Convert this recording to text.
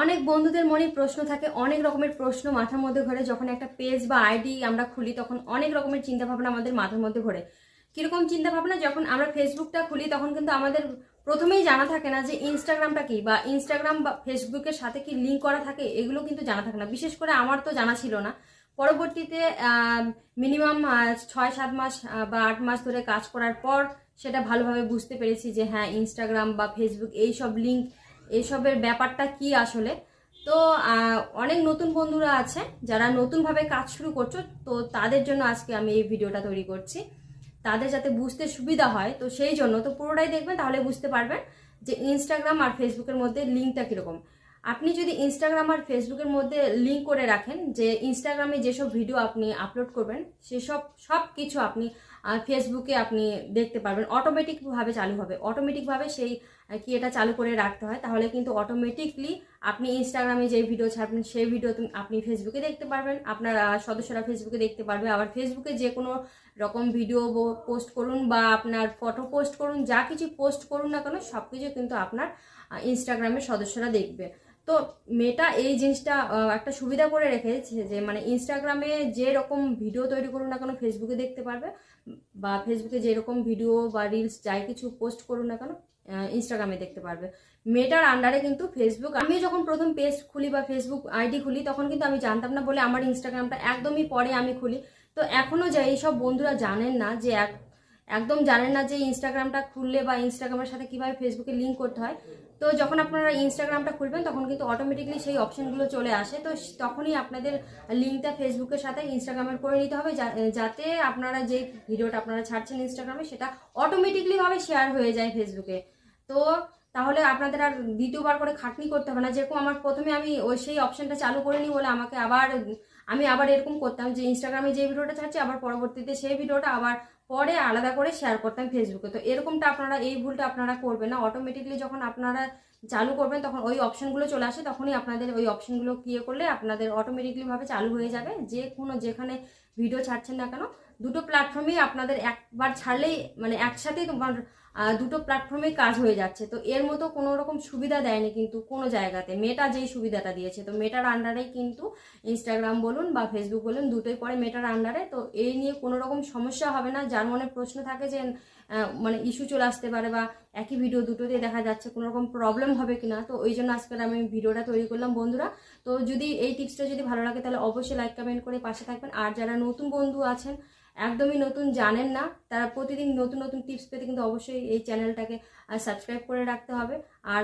অনেক বন্ধুদের মনে প্রশ্ন থাকে, অনেক রকমের প্রশ্ন মাথার মধ্যে ঘোরে। যখন একটা পেজ বা আইডি আমরা খুলি তখন অনেক রকমের চিন্তা ভাবনা আমাদের মাথার মধ্যে ঘোরে। কিরকম চিন্তা ভাবনা? যখন আমরা ফেসবুকটা খুলি তখন কিন্তু আমাদের প্রথমেই জানা থাকে না যে ইনস্টাগ্রামটা কি, বা ইনস্টাগ্রাম বা ফেসবুকের সাথে কি লিঙ্ক করা থাকে, এগুলো কিন্তু জানা থাকে না। বিশেষ করে আমার তো জানা ছিল না। পরবর্তীতে মিনিমাম 6-7 মাস বা 8 মাস ধরে কাজ করার পর সেটা ভালোভাবে বুঝতে পেরেছি যে হ্যাঁ, ইনস্টাগ্রাম বা ফেসবুক এইসব লিঙ্ক, এইসবের ব্যাপারটা কি আসলে। তো অনেক নতুন বন্ধুরা আছে যারা নতুনভাবে কাজ শুরু করছো, তো তাদের জন্য আজকে আমি এই ভিডিওটা তৈরি করছি, তাদের যাতে বুঝতে সুবিধা হয়। তো সেই জন্য তো পুরোটাই দেখবেন, তাহলে বুঝতে পারবেন যে ইনস্টাগ্রাম আর ফেসবুকের মধ্যে লিঙ্কটা কীরকম। আপনি যদি ইনস্টাগ্রাম আর ফেসবুকের মধ্যে লিঙ্ক করে রাখেন, যে ইনস্টাগ্রামে যেসব ভিডিও আপনি আপলোড করবেন সেসব সব কিছু আপনি ফেসবুকে আপনি দেখতে পারবেন, অটোমেটিকভাবে চালু হবে। অটোমেটিকভাবে সেই কি এটা চালু করে রাখতে হয়, তাহলে কিন্তু অটোমেটিকলি আপনি ইনস্টাগ্রামে যে ভিডিও ছাড়বেন সেই ভিডিও আপনি ফেসবুকে দেখতে পারবেন, আপনার সদস্যরা ফেসবুকে দেখতে পারবে। আবার ফেসবুকে যে কোনো রকম ভিডিও পোস্ট করুন বা আপনার ফটো পোস্ট করুন, যা কিছু পোস্ট করুন না কেন সব কিছু কিন্তু আপনার ইনস্টাগ্রামের সদস্যরা দেখবে। তো মেটা এই জিনিসটা একটা সুবিধা করে রেখেছে যে মানে ইনস্টাগ্রামে যে রকম ভিডিও তৈরি করুন না কেন ফেসবুকে দেখতে পারবে, বা ফেসবুকে যেরকম ভিডিও বা রিলস যাই কিছু পোস্ট করুন না কেন ইনস্টাগ্রামে দেখতে পারবে। মেটার আন্ডারে কিন্তু ফেসবুক। আমি যখন প্রথম পেজ খুলি বা ফেসবুক আইডি খুলি তখন কিন্তু আমি জানতাম না বলে আমার ইনস্টাগ্রামটা একদমই পরে আমি খুলি। তো এখনো যে এইসব বন্ধুরা জানেন না, যে একদম জানেন না যে ইনস্টাগ্রামটা খুললে বা ইনস্টাগ্রামের সাথে কিভাবে ফেসবুকে লিঙ্ক করতে হয়। তো যখন আপনারা ইনস্টাগ্রামটা খুলবেন তখন কিন্তু অটোমেটিকলি সেই অপশনগুলো চলে আসে। তো তখনই আপনাদের লিঙ্কটা ফেসবুকের সাথে ইনস্টাগ্রামের করে নিতে হবে, যাতে আপনারা যে ভিডিওটা আপনারা ছাড়ছেন ইনস্টাগ্রামে সেটা অটোমেটিকলি ভাবে শেয়ার হয়ে যায় ফেসবুকে। তো তাহলে আপনাদের আর দ্বিতীয়বার করে খাটনি করতে হবে না। যেরকম আমার প্রথমে আমি ওই সেই অপশনটা চালু করে নিই বলে আমাকে আমি আবার এরকম করতাম যে ইনস্টাগ্রামে যে ভিডিওটা ছাড়ছি আবার পরবর্তীতে সেই ভিডিওটা আবার পরে আলাদা করে শেয়ার করতাম ফেসবুকে। তো এরকমটা আপনারা, এই ভুলটা আপনারা করবেন না। অটোমেটিকলি যখন আপনারা চালু করবেন তখন ওই অপশনগুলো চলে আসে, তখনই আপনাদের ওই অপশনগুলো ক্লিয়ার করলে আপনাদের অটোমেটিকলি ভাবে চালু হয়ে যাবে। যে কোনো যেখানে ভিডিও ছাড়ছেন না কেন দুটো প্ল্যাটফর্মেই আপনাদের একবার ছাড়লেই মানে একসাথেই তোমার দুটো প্ল্যাটফর্মেই কাজ হয়ে যাচ্ছে। তো এর মতো কোনো রকম সুবিধা দেয়নি কিন্তু কোনো জায়গাতে। মেটা যেই সুবিধাটা দিয়েছে, তো মেটার আন্ডারেই কিন্তু ইনস্টাগ্রাম বলুন বা ফেসবুক বলুন দুটোই পরে মেটার আন্ডারে। তো এই নিয়ে কোনো রকম সমস্যা হবে না। যার মনে প্রশ্ন থাকে যে মানে ইস্যু চলে আসতে পারে বা একই ভিডিও দুটোতে দেখা যাচ্ছে, কোনো রকম প্রবলেম হবে কিনা, তো ওই জন্য আজকে আমি ভিডিওটা তৈরি করলাম বন্ধুরা। তো যদি এই টিপসটা যদি ভালো লাগে তাহলে অবশ্যই লাইক কমেন্ট করে পাশে থাকবেন। আর যারা নতুন বন্ধু আছেন, একদমই নতুন, জানেন না, তারা প্রতিদিন নতুন নতুন টিপস পেতে কিন্তু অবশ্যই এই চ্যানেলটাকে সাবস্ক্রাইব করে রাখতে হবে। আর